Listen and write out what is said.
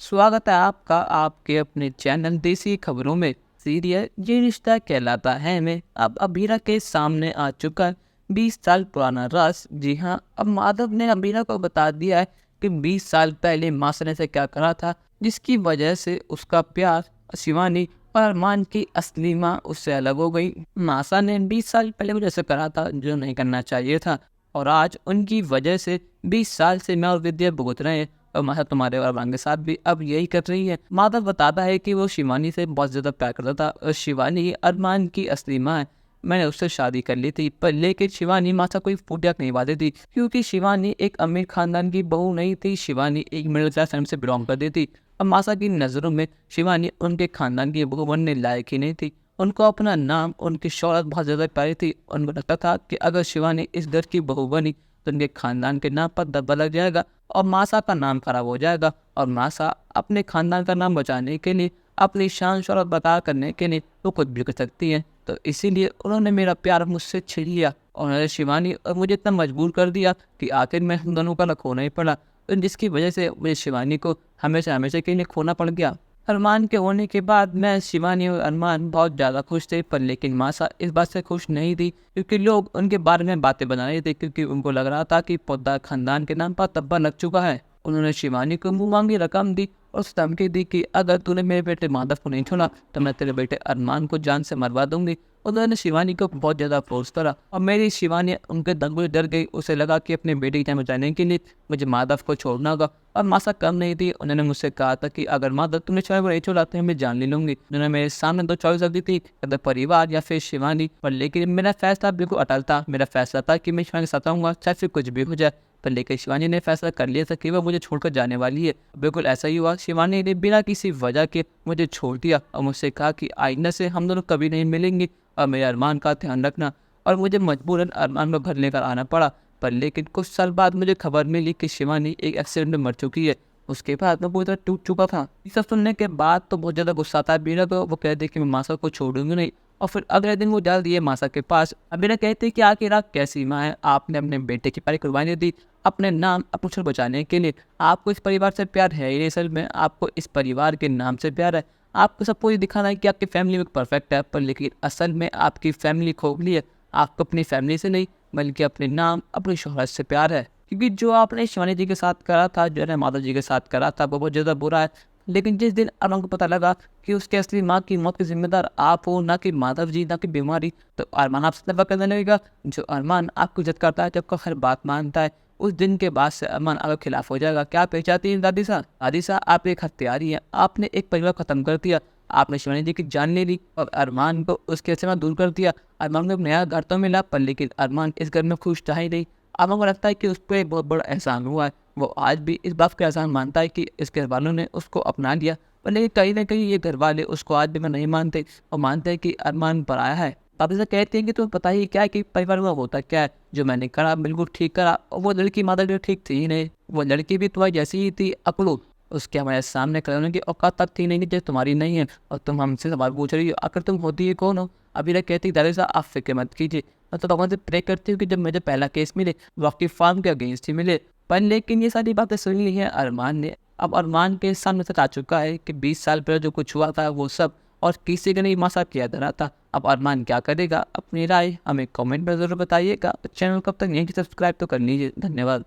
स्वागत है आपका आपके अपने चैनल देसी खबरों में। सीरियल ये रिश्ता कहलाता है में अब अबीरा के सामने आ चुका है 20 साल पुराना राज। जी हाँ, अब माधव ने अबीरा को बता दिया है कि 20 साल पहले मासा ने से क्या करा था, जिसकी वजह से उसका प्यार शिवानी और अरमान की असली माँ उससे अलग हो गई। मासा ने 20 साल पहले कुछ ऐसा करा था जो नहीं करना चाहिए था, और आज उनकी वजह से 20 साल से मैं और विद्या भुगत रहे हैं। और मासा तुम्हारे और अरमान के साथ भी अब यही कर रही है। माधव बताता है कि वो शिवानी से बहुत ज़्यादा प्यार करता था और शिवानी अरमान की असली माँ है। मैंने उससे शादी कर ली थी, पर लेकिन शिवानी मासा कोई फूटिया नहीं पाती थी, क्योंकि शिवानी एक अमीर खानदान की बहू नहीं थी। शिवानी एक मिडिल क्लास फैमिली से बिलोंग करती थी। अब मासा की नज़रों में शिवानी उनके खानदान की बहू बनने लायक ही नहीं थी। उनको अपना नाम, उनकी शौहरत बहुत ज़्यादा प्यारी थी। उनको लगता था कि अगर शिवानी इस घर की बहू बनी तो उनके खानदान के नाम पर दबदबा लग जाएगा और मासा का नाम खराब हो जाएगा। और मासा अपने खानदान का नाम बचाने के लिए, अपनी शान शौहरत बता करने के लिए वो कुछ भी कर सकती है। तो इसीलिए उन्होंने मेरा प्यार मुझसे छीन लिया और उन्होंने शिवानी और मुझे इतना मजबूर कर दिया कि आखिर में हम दोनों का खोना ही पड़ा, जिसकी वजह से मुझे शिवानी को हमेशा हमेशा के लिए खोना पड़ गया। अरमान के होने के बाद मैं, शिवानी और अरमान बहुत ज़्यादा खुश थे, पर लेकिन मासा इस बात से खुश नहीं थी, क्योंकि लोग उनके बारे में बातें बना रहे थे, क्योंकि उनको लग रहा था कि पौधा खानदान के नाम पर तब्बा लग चुका है। उन्होंने शिवानी को मुंह मांगी रकम दी और उस धमकी दी कि अगर तूने मेरे बेटे माधव को नहीं छोड़ा तो मैं तेरे बेटे अरमान को जान से मरवा दूंगी। उन्होंने शिवानी को बहुत ज़्यादा फोर्स करा और मेरी शिवानी उनके दंगों से डर गई। उसे लगा कि अपने बेटे की जान बचाने के लिए मुझे माधव को छोड़ना होगा। और मासा कम नहीं थी, उन्होंने मुझसे कहा था कि अगर माधव तुमने छोड़ा नहीं छोड़ा तो मैं जान ले लूंगी। उन्होंने मेरे सामने दो चॉइस रख दी थी, अगर परिवार या फिर शिवानी, पर लेकिन मेरा फैसला बिल्कुल अटल था। मेरा फैसला था कि मैं शिवानी के साथ रहूंगा, चाहे फिर कुछ भी हो जाए। पर लेकिन शिवानी ने फैसला कर लिया था कि वह मुझे छोड़कर जाने वाली है। बिल्कुल ऐसा ही हुआ। शिवानी ने बिना किसी वजह के मुझे छोड़ दिया और मुझसे कहा कि आइंदा से हम दोनों कभी नहीं मिलेंगे और मेरे अरमान का ध्यान रखना। और मुझे मजबूरन अरमान को घर लेकर आना पड़ा। पर लेकिन कुछ साल बाद मुझे खबर मिली कि शिवानी एक एक्सीडेंट में मर चुकी है। उसके बाद मैं पूरी तरह टूट चुका था। ये सब सुनने के बाद तो बहुत ज़्यादा गुस्सा आता है बीरा को। वो कहते कि मैं मासा को छोड़ूंगी नहीं, और फिर अगले दिन वो डाल दिए मासा के पास। अबीरा कहते कि आखिर आप कैसी माँ है, आपने अपने बेटे की पारी कुर्बानी दी अपने नाम, अपने उछल बचाने के लिए। आपको इस परिवार से प्यार है ही नहीं, असल में आपको इस परिवार के नाम से प्यार है। आपको सबको ये दिखाना है कि आपकी फैमिली में परफेक्ट है, पर लेकिन असल में आपकी फैमिली खोखली है। आपको अपनी फैमिली से नहीं, बल्कि अपने नाम, अपनी शोहरत से प्यार है। क्योंकि जो आपने शिवानी जी के साथ करा था, जो है माधव जी के साथ करा था, वो बहुत ज़्यादा बुरा है। लेकिन जिस दिन अरमान को पता लगा कि उसके असली माँ की मौत के जिम्मेदार आप हो, ना कि माधव जी, ना कि बीमारी, तो अरमान आपसे दफा करने लगेगा। जो अरमान आपको इज्जत करता है, जब हर बात मानता है, उस दिन के बाद से अरमान आपके खिलाफ हो जाएगा। क्या आप चाहती हैं दादी साहब? दादी साहब, आप एक हत्यारी हैं। आपने एक परिवार खत्म कर दिया। आपने शिवानी जी की जान ले ली और अरमान को उसके से दूर कर दिया। अरमान को एक नया घर तो मिला, पर लेकिन अरमान इस घर में खुश था ही नहीं। अरमान को लगता है कि उस पर एक बहुत बड़ा एहसान हुआ है। वो आज भी इस बात का एहसान मानता है कि इस घर वालों ने उसको अपना लिया, पर लेकिन कहीं ना कहीं ये घर वाले उसको आज भी नहीं मानते और मानते हैं कि अरमान पराया है। पापा से कहते हैं कि तुम्हें पता ही क्या है कि परिवार में होता क्या है। जो मैंने करा बिल्कुल ठीक करा, और वो लड़की माता जो ठीक थी ही नहीं। वो लड़की भी तुम्हारी जैसी ही थी, अकलू। उसके हमारे सामने खड़े होने की औकात तक थी नहीं, जैसे तुम्हारी नहीं है। और तुम हमसे सवाल पूछ रही हो, आखिर तुम होती है कौन हो? अभी तक कहती दादा साहब आप फिक्र मत कीजिए। मैं तो भगवान से प्रे करती हूँ कि जब मुझे पहला केस मिले वक्फी फार्म के अगेंस्ट ही मिले। पर लेकिन ये सारी बातें सुन ली है अरमान ने। अब अरमान के सामने तक आ चुका है कि 20 साल पहले जो कुछ हुआ था वो सब, और किसी का नहीं मासा किया धरा था। अब अरमान क्या करेगा? अपनी राय हमें कमेंट में ज़रूर बताइएगा। चैनल कब तक नहीं सब्सक्राइब तो कर लीजिए। धन्यवाद।